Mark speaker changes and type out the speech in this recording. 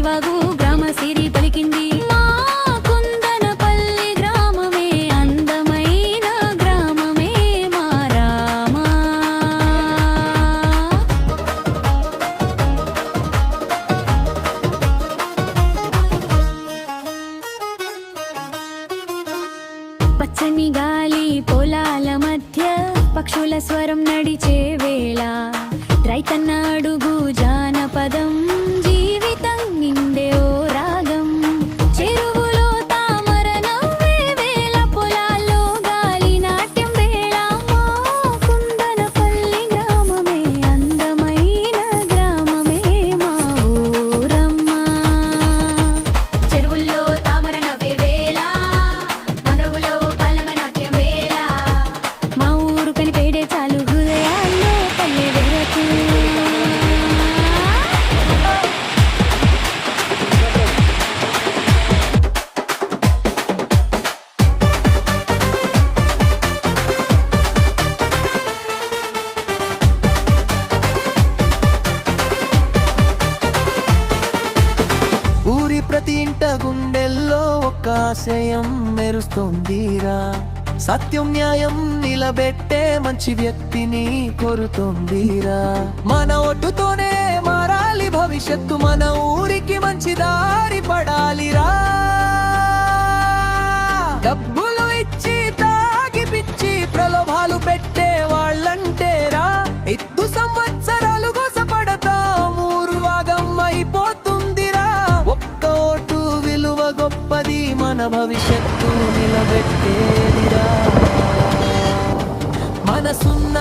Speaker 1: సిరివాగు గ్రామ సిరి పలికింది మా కుందనపల్లి గ్రామమే అందమైన గ్రామమే మా రామా. పచ్చని గాలి పొలాల మధ్య పక్షుల స్వరం నడిచే వేళ రైతన్న అడుగు జానపదం జీవితం నిండే ఓ రాగం. చెరువులో తామర నవ్వే వేళ పొలాల్లో గాలి నాట్యం వేళ మా కుందనపల్లి గ్రామమే అందమైన గ్రామమే మా ఊరమ్మ. చెరువుల్లో తామర నవ్వే వేళ మనవులో పల్లవ నాట్యం వేళ మా ఊరు కనిపేడే చాలు హృదయాల్లో పల్లె వెరకు.
Speaker 2: ఊరి ప్రతి ఇంట గుండెల్లో ఒక ఆశయం మెరుస్తోందిరా. సత్యం న్యాయం నిలబెట్టే మంచి వ్యక్తిని కోరుతోందిరా. మన ఒట్టుతోనే మారాలి భవిష్యత్తు, మన ఊరికి మంచి దారి పడాలిరా. డబ్బులు ఇచ్చి తాగి పిచ్చి ప్రలోభాలు పెట్టే వాళ్ళంటేరా ఎద్దు సంవత్సరాలు గోసపడతాం ఊరు వాగం అయిపోతుందిరా. ఒక్క ఓటు విలువ గొప్పది, మన భవిష్యత్తు నిలబెట్టేదిరా. మనసున్న